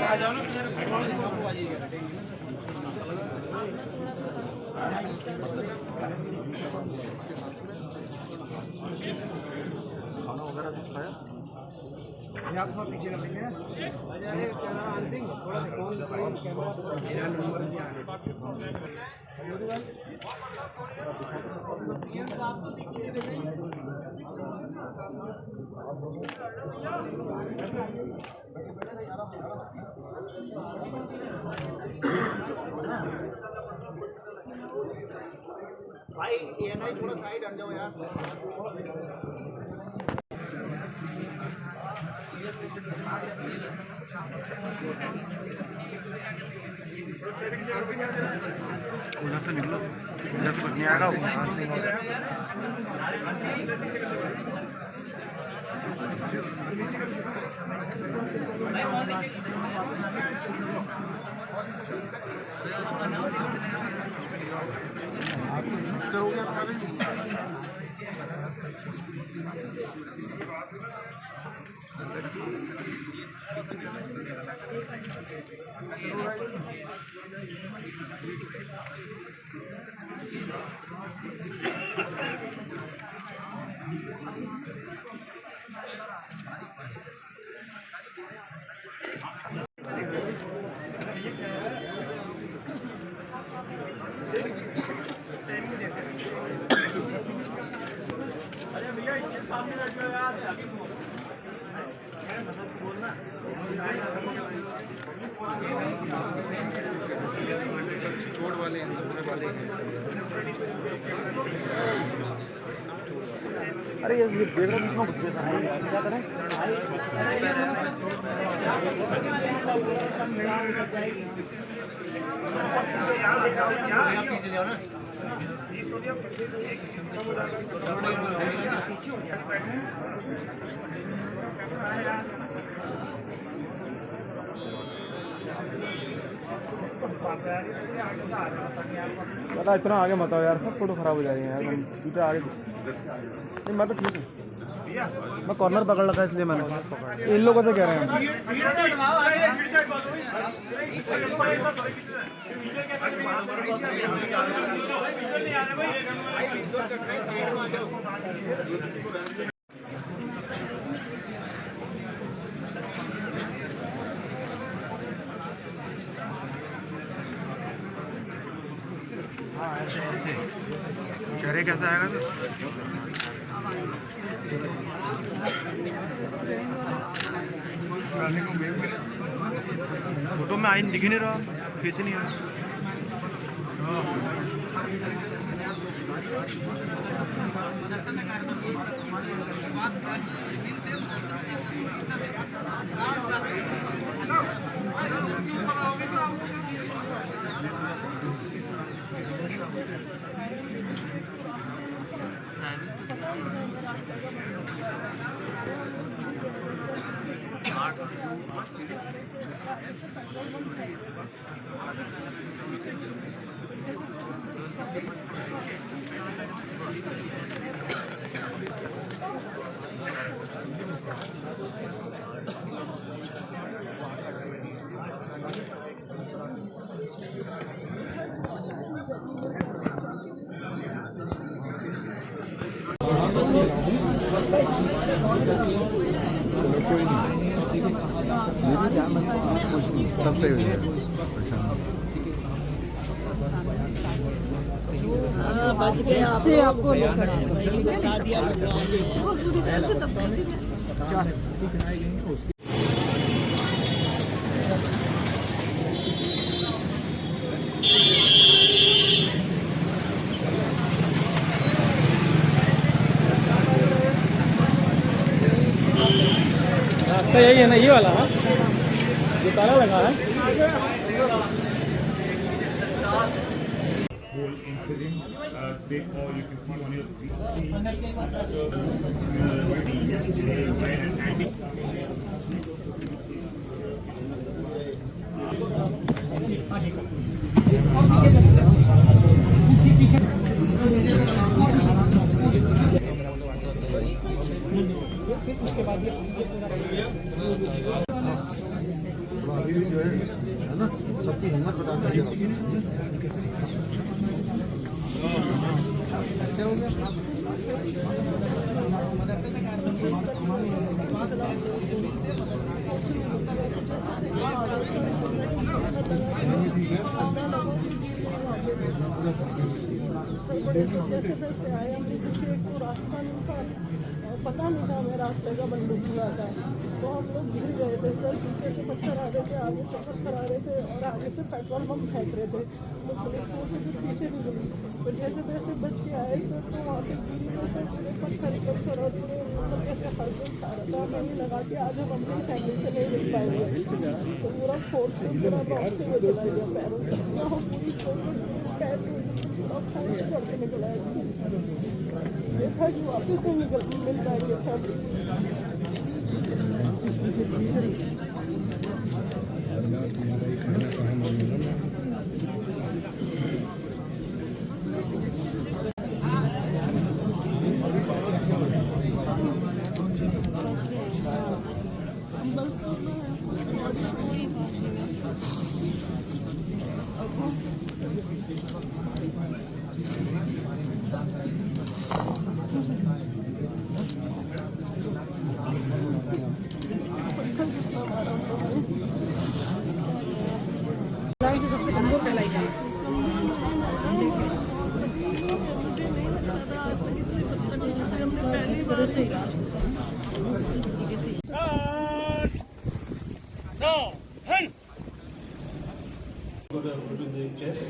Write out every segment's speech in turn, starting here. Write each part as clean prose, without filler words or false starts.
आ जाओ ना खाना वगैरह कुछ खाया? आप थोड़ा पीछे कर लेंगे थोड़ा मेरा नंबर भाई ये नहीं थोड़ा साइड हट जाओ यार। उधर तो निकलो, उधर तो कुछ नहीं आएगा। चोट वाले हैं, सब वाले हैं। अरे ये देख रहे हैं घुस गया क्या करें? पता इतना आगे मत आओ यार, सब फोटो खराब हो जाएगी यार। इधर आगे नहीं, मैं तो ठीक हूँ, मैं कॉर्नर पकड़ रखा है इसलिए मैंने इन लोगों से कह रहे हैं। हाँ ऐसे ऐसे चेहरे कैसा आएगा तो फोटो में आई दिख ही नहीं रहा, फेस ही नहीं आया। सब सही हो जाएगा। बच गया आपको बचा दिया। रास्ता यही है ना, ये वाला? ये ताला लगा है। whole incident. They all you can see on your screen. So, yesterday by an anti. अभी जो है ना सबकी हिम्मत बताते हैं। क्या हो गया? पता नहीं था मैं रास्ते का बंदूक हुआ था, तो हम लोग गिर गए थे सर। पीछे से पत्थर आ रहे थे, आगे से पत्थर आ रहे थे और आगे से पेट्रोल पंप फेंक रहे थे। तो पुलिस तो फिर पीछे नहीं गई, तो जैसे तैसे बच के आए सर। तो वहाँ पे गिरी में सर पूरे पत्थर और पूरे मतलब कैसे हल्के छा रहा था। हमें नहीं लगा कि आज हम अपनी फैमिली से नहीं मिल पाएंगे, तो पूरा फोर्स में पूरा भागते हुए चला गया पैरों से। यहाँ पूरी पैर पूरा फाइट करके निकला है। ये था कि वापस नहीं मिल पाएंगे फैमिली से। सबसे कमजोर पहला ही था। जिस तरह से Got a hurt in the chest,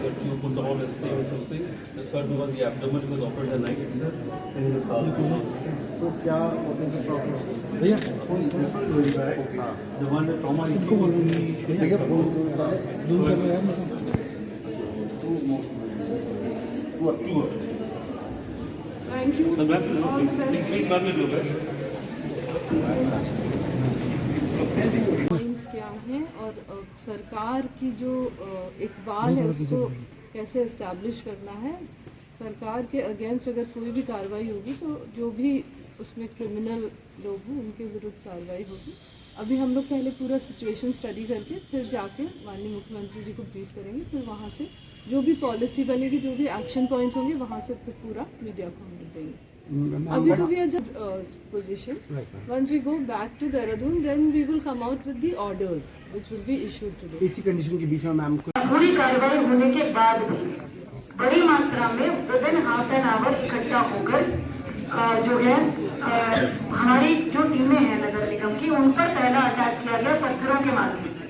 the tube put on the same something. The third one was the abdomen was offered the night itself, and the south. तो क्या होने से problem? Yeah, very bad. The one the trauma is देखिए phone दूर कर रहे हैं। two. Thank you. Please, ma'am, look at. Points क्या हैं और सरकार की जो इकबाल है उसको कैसे इस्टेब्लिश करना है। सरकार के अगेंस्ट अगर कोई भी कार्रवाई होगी तो जो भी उसमें क्रिमिनल लोग हैं उनके विरुद्ध कार्रवाई होगी। अभी हम लोग पहले पूरा सिचुएशन स्टडी करके फिर जाके माननीय मुख्यमंत्री जी को ब्रीफ करेंगे। फिर वहाँ से जो भी पॉलिसी बनेगी, जो भी एक्शन पॉइंट्स होंगे, वहाँ से फिर पूरा मीडिया को हम देंगे। अभी तो we are just position. Once we go back to Dehradun then we will come out with the orders which will be issued today. इसी कंडीशन के बीच में मैम को पूरी कार्रवाई होने के बाद भी बड़ी मात्रा में विदिन हाफ एन आवर इकट्ठा होकर जो है हमारी जो टीमें हैं नगर निगम की, उन पर पहला अटैक किया गया पत्थरों के माध्यम से।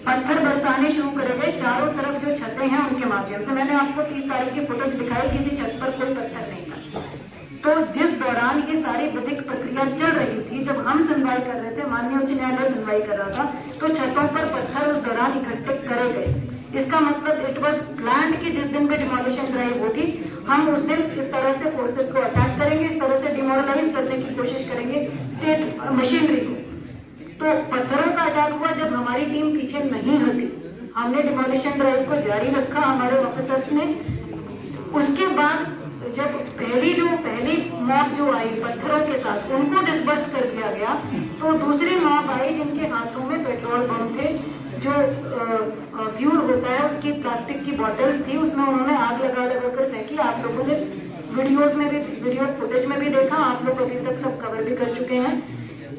पत्थर बरसाने शुरू करे गए चारों तरफ जो छतें हैं उनके माध्यम से। मैंने आपको 30 तारीख की फोटोज दिखाई, किसी छत पर कोई पत्थर नहीं था। तो जिस दौरान ये सारी विधिक प्रक्रिया चल रही थी, जब हम सुनवाई कर रहे थे, माननीय उच्च न्यायालय सुनवाई कर रहा था, तो छतों पर पत्थर उस दौरान इकट्ठे करे गए। इसका मतलब इट वाज प्लान्ड कि जिस दिन पे डिमोलिशन ड्राइव होगी हम उस दिन इस तरह से फोर्सेस को अटैक करेंगे, इस तरह से डिमोरलाइज करने की कोशिश करेंगे स्टेट मशीनरी को। तो पत्थरों का अटैक हुआ जब हमारी टीम पीछे नहीं हटी, हमने डिमोलिशन ड्राइव को जारी रखा हमारे ऑफिसर्स ने। उसके बाद जब पहली मॉब जो आई पत्थरों के साथ, उनको डिस्बर्स कर दिया गया, तो दूसरी मॉब आई जिनके हाथों में पेट्रोल बम थे, जो फ्यूल होता है उसकी प्लास्टिक की बॉटल्स थी, उसमें उन्होंने आग लगा कर फेंकी। आप लोगों ने वीडियो फुटेज में भी देखा, आप लोग अभी तक सब कवर भी कर चुके हैं।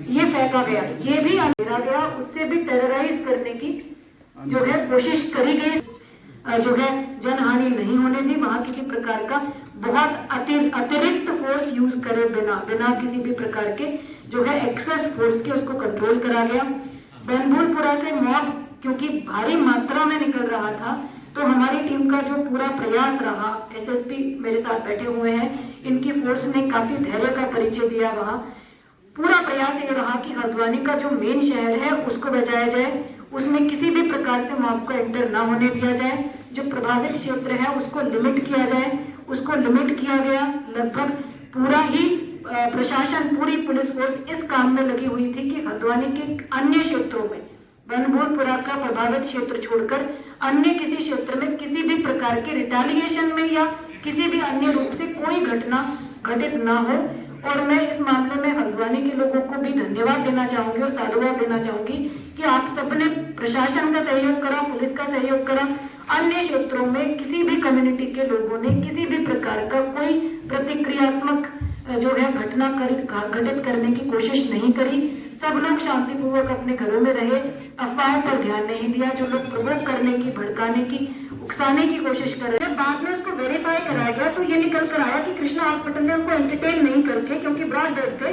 ये फेंका गया, ये भी अंधेरा गया, उससे भी टेरराइज करने की जो है कोशिश करी गई। जो है जनहानि नहीं होने दी, वहां किसी प्रकार का बहुत अतिरिक्त फोर्स यूज करे बिना किसी भी प्रकार के जो है एक्सेस फोर्स के उसको कंट्रोल करा गया। बनभूलपुरा से मॉब क्योंकि भारी मात्रा में निकल रहा था, तो हमारी टीम का जो पूरा प्रयास रहा, एसएसपी मेरे साथ बैठे हुए हैं, इनकी फोर्स ने काफी धैर्य का परिचय दिया। वहां पूरा प्रयास ये रहा कि हल्द्वानी का जो मेन शहर है उसको को बचाया जाए, उसमें किसी भी प्रकार से मॉब को एंटर ना होने दिया जाए। जो प्रभावित क्षेत्र है उसको लिमिट किया जाए, उसको लिमिट किया गया। लगभग पूरा ही प्रशासन, पूरी पुलिस फोर्स इस काम में लगी हुई थी कि हल्द्वानी के अन्य क्षेत्रों में, बनभूलपुरा का प्रभावित क्षेत्र छोड़कर अन्य किसी क्षेत्र में किसी भी प्रकार के रिटेलिएशन में या किसी भी अन्य रूप से कोई घटना घटित ना हो। और मैं इस मामले में हल्द्वानी के लोगों को भी धन्यवाद देना चाहूंगी और साधुवाद देना चाहूंगी कि आप सबने प्रशासन का सहयोग करा, पुलिस का सहयोग करा। अन्य क्षेत्रों में किसी भी कम्युनिटी के लोगों ने किसी भी प्रकार का कोई प्रतिक्रियात्मक जो है घटना घटित करने की कोशिश नहीं करी। सब लोग शांतिपूर्वक अपने घरों में रहे, अफवाहों पर ध्यान नहीं दिया। जो लोग प्रवोक करने की, भड़काने की, उकसाने की कोशिश कर रहे, जब बाद में उसको वेरीफाई कराया गया तो ये निकल कर आया कि कृष्णा हॉस्पिटल ने उनको एंटरटेन नहीं करके, क्योंकि ब्रॉड डेथ थे,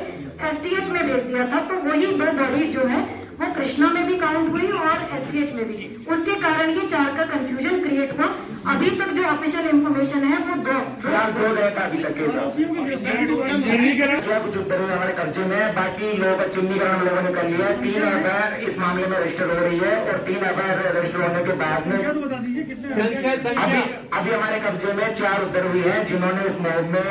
एसटीएच में भेज दिया था। तो वही 2 बॉडीज जो है वो कृष्णा में भी काउंट हुई और एसटीएच में भी। उसके कारण ये 4 का कंफ्यूजन क्रिएट हुआ। अभी तक जो ऑफिशियल इंफॉर्मेशन है वो 2 रहता अभी तक के हिसाब से। क्या कुछ उत्तर हमारे कब्जे में है, बाकी लोग चिन्हीकरण हम लोगों ने कर लिया है। 3 एफआईआर इस मामले में रजिस्टर हो रही है और 3 एफआईआर रजिस्टर होने के बाद में अभी हमारे कब्जे में 4 उत्तर हुई है जिन्होंने इस मॉब में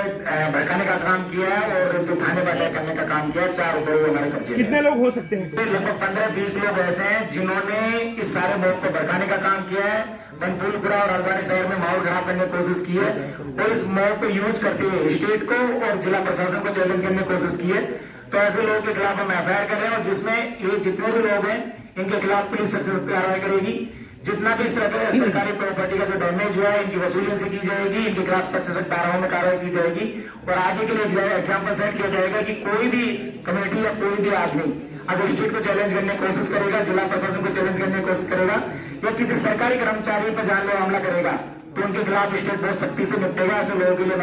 भड़काने का काम किया है और जो थाने पर अटैक करने का काम किया है। 4 उत्तर हुए हमारे कब्जे में। कितने लोग हो सकते हैं? लगभग 15-20 लोग ऐसे हैं जिन्होंने इस सारे मॉब को भड़काने का काम किया है, बनभूलपुरा और हल्द्वानी शहर में माहौल खराब करने की कोशिश की है और इस मॉब को यूज करते हुए स्टेट को और जिला प्रशासन को चैलेंज करने की कोशिश की है। तो ऐसे लोगों के खिलाफ हम एफआईआर कर रहे हैं और जिसमें ये जितने भी लोग हैं इनके खिलाफ पुलिस सख्त कार्रवाई करेगी। जितना भी इस तरह का सरकारी प्रॉपर्टी का जो डैमेज हुआ है इनकी वसूली इनसे की जाएगी, इनके खिलाफ सख्त धाराओं में कार्रवाई की जाएगी और आगे के लिए एग्जाम्पल सेट किया जाएगा कि कोई भी कम्युनिटी या कोई भी आदमी अगर स्टेट को चैलेंज करने की कोशिश करेगा, जिला प्रशासन को चैलेंज करने की कोशिश करेगा या किसी सरकारी कर्मचारी पर जानलेवा हमला करेगा तो उनके खिलाफ स्टेट बहुत सख्ती से निपटेगा। ऐसे लोगों के लिए